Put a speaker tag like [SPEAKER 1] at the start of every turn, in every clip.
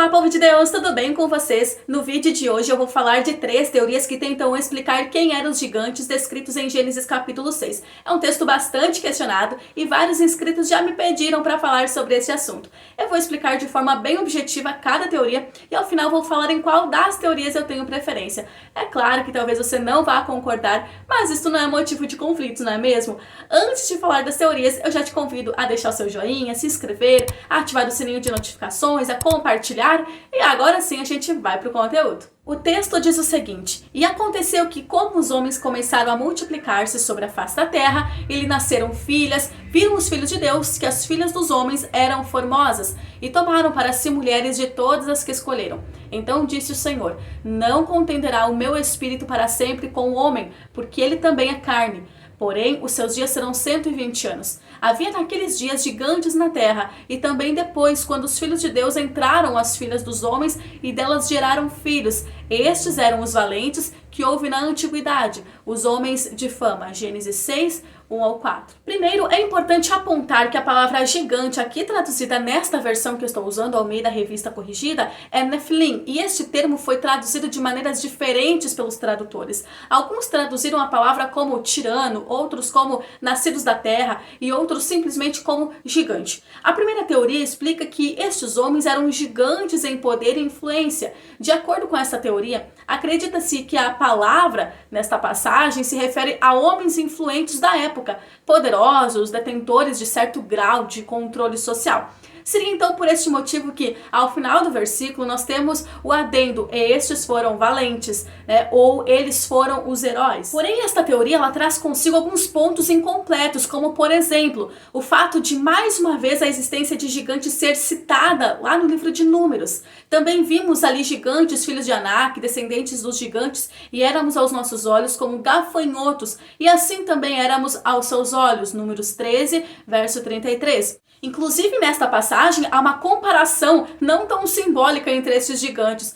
[SPEAKER 1] Olá, povo de Deus, tudo bem com vocês? No vídeo de hoje eu vou falar de 3 teorias que tentam explicar quem eram os gigantes descritos em Gênesis capítulo 6. É um texto bastante questionado e vários inscritos já me pediram para falar sobre esse assunto. Eu vou explicar de forma bem objetiva cada teoria e ao final vou falar em qual das teorias eu tenho preferência. É claro que talvez você não vá concordar, mas isso não é motivo de conflito, não é mesmo? Antes de falar das teorias, eu já te convido a deixar o seu joinha, se inscrever, a ativar o sininho de notificações, a compartilhar e agora sim a gente vai para o conteúdo. O texto diz o seguinte: E aconteceu que, como os homens começaram a multiplicar-se sobre a face da terra, e lhe nasceram filhas, viram os filhos de Deus que as filhas dos homens eram formosas, e tomaram para si mulheres de todas as que escolheram. Então disse o Senhor: Não contenderá o meu espírito para sempre com o homem, porque ele também é carne. Porém, os seus dias serão 120 anos. Havia naqueles dias gigantes na terra, e também depois, quando os filhos de Deus entraram as filhas dos homens, e delas geraram filhos. Estes eram os valentes que houve na antiguidade, os homens de fama. Gênesis 6, 1 ao 4. Primeiro, é importante apontar que a palavra gigante, aqui traduzida nesta versão que eu estou usando, ao meio da revista corrigida, é Nephilim, e este termo foi traduzido de maneiras diferentes pelos tradutores. Alguns traduziram a palavra como tirano, outros como nascidos da terra e outros simplesmente como gigante. A primeira teoria explica que estes homens eram gigantes em poder e influência. De acordo com essa teoria, acredita-se que a palavra nesta passagem se refere a homens influentes da época, poderosos, detentores de certo grau de controle social. Seria então por este motivo que, ao final do versículo, nós temos o adendo: e estes foram valentes, ou eles foram os heróis. Porém, esta teoria ela traz consigo alguns pontos incompletos, como por exemplo, o fato de mais uma vez a existência de gigantes ser citada lá no livro de Números. Também vimos ali gigantes, filhos de Anak, descendentes dos gigantes, e éramos aos nossos olhos como gafanhotos, e assim também éramos aos seus olhos. Números 13, verso 33. Inclusive nesta passagem há uma comparação não tão simbólica entre esses gigantes,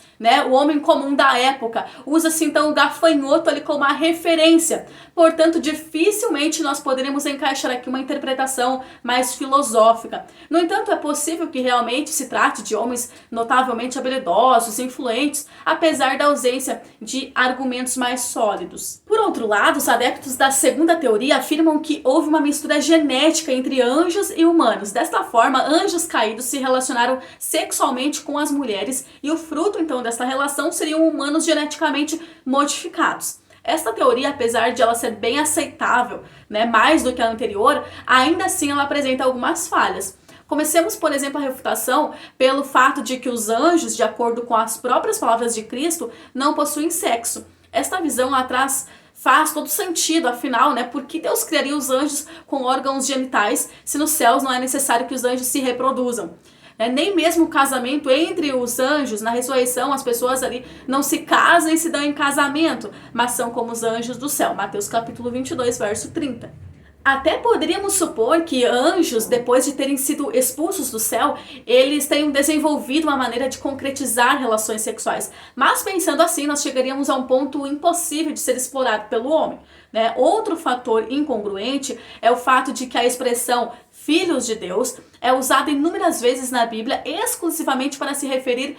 [SPEAKER 1] O homem comum da época usa-se então o gafanhoto ali como uma referência. Portanto, dificilmente nós poderemos encaixar aqui uma interpretação mais filosófica. No entanto, é possível que realmente se trate de homens notavelmente habilidosos, influentes, apesar da ausência de argumentos mais sólidos. Por outro lado, os adeptos da segunda teoria afirmam que houve uma mistura genética entre anjos e humanos. Desta forma, anjos caídos se relacionaram sexualmente com as mulheres e o fruto então desta relação seriam humanos geneticamente modificados. Esta teoria, apesar de ela ser bem aceitável, mais do que a anterior, ainda assim ela apresenta algumas falhas. Comecemos, por exemplo, a refutação pelo fato de que os anjos, de acordo com as próprias palavras de Cristo, não possuem sexo. Esta visão faz todo sentido, afinal, por que Deus criaria os anjos com órgãos genitais se nos céus não é necessário que os anjos se reproduzam? Nem mesmo o casamento entre os anjos, na ressurreição, as pessoas ali não se casam e se dão em casamento, mas são como os anjos do céu. Mateus capítulo 22, verso 30. Até poderíamos supor que anjos, depois de terem sido expulsos do céu, eles tenham desenvolvido uma maneira de concretizar relações sexuais. Mas pensando assim, nós chegaríamos a um ponto impossível de ser explorado pelo homem. Outro fator incongruente é o fato de que a expressão filhos de Deus é usada inúmeras vezes na Bíblia exclusivamente para se referir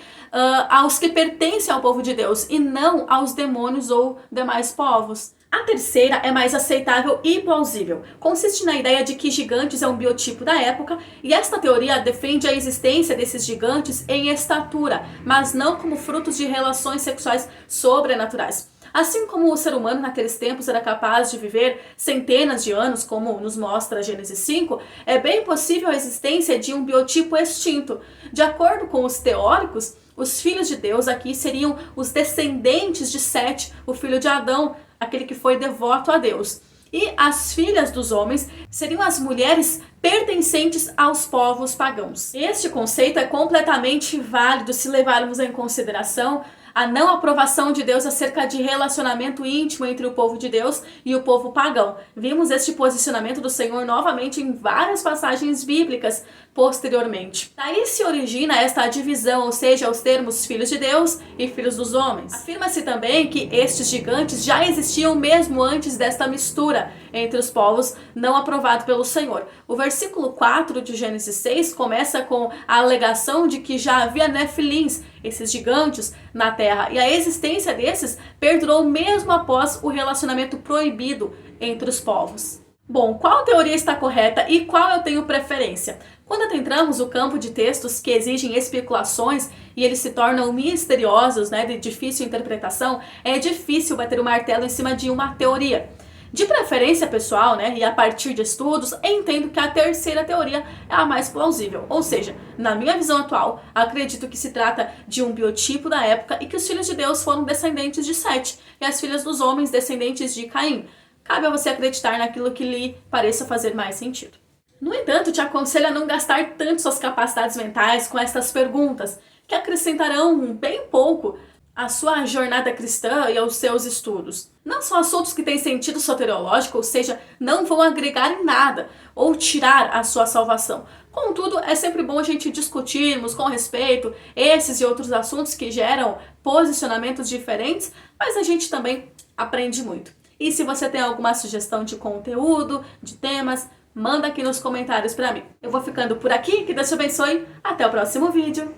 [SPEAKER 1] aos que pertencem ao povo de Deus e não aos demônios ou demais povos. A terceira é mais aceitável e plausível. Consiste na ideia de que gigantes é um biotipo da época e esta teoria defende a existência desses gigantes em estatura, mas não como frutos de relações sexuais sobrenaturais. Assim como o ser humano naqueles tempos era capaz de viver centenas de anos, como nos mostra Gênesis 5, é bem possível a existência de um biotipo extinto. De acordo com os teóricos, os filhos de Deus aqui seriam os descendentes de Sete, o filho de Adão, aquele que foi devoto a Deus. E as filhas dos homens seriam as mulheres pertencentes aos povos pagãos. Este conceito é completamente válido se levarmos em consideração a não aprovação de Deus acerca de relacionamento íntimo entre o povo de Deus e o povo pagão. Vimos este posicionamento do Senhor novamente em várias passagens bíblicas, posteriormente. Daí se origina esta divisão, ou seja, os termos filhos de Deus e filhos dos homens. Afirma-se também que estes gigantes já existiam mesmo antes desta mistura entre os povos, não aprovado pelo Senhor. O versículo 4 de Gênesis 6 começa com a alegação de que já havia nefilins, esses gigantes, na terra, e a existência desses perdurou mesmo após o relacionamento proibido entre os povos. Bom, qual teoria está correta e qual eu tenho preferência? Quando adentramos o campo de textos que exigem especulações e eles se tornam misteriosos, de difícil interpretação, é difícil bater o martelo em cima de uma teoria. De preferência pessoal, e a partir de estudos, entendo que a terceira teoria é a mais plausível. Ou seja, na minha visão atual, acredito que se trata de um biotipo da época e que os filhos de Deus foram descendentes de Sete e as filhas dos homens descendentes de Caim. Cabe a você acreditar naquilo que lhe pareça fazer mais sentido. No entanto, te aconselho a não gastar tanto suas capacidades mentais com estas perguntas, que acrescentarão bem pouco à sua jornada cristã e aos seus estudos. Não são assuntos que têm sentido soteriológico, ou seja, não vão agregar em nada ou tirar a sua salvação. Contudo, é sempre bom a gente discutirmos com respeito esses e outros assuntos que geram posicionamentos diferentes, mas a gente também aprende muito. E se você tem alguma sugestão de conteúdo, de temas, manda aqui nos comentários pra mim. Eu vou ficando por aqui, que Deus te abençoe, até o próximo vídeo.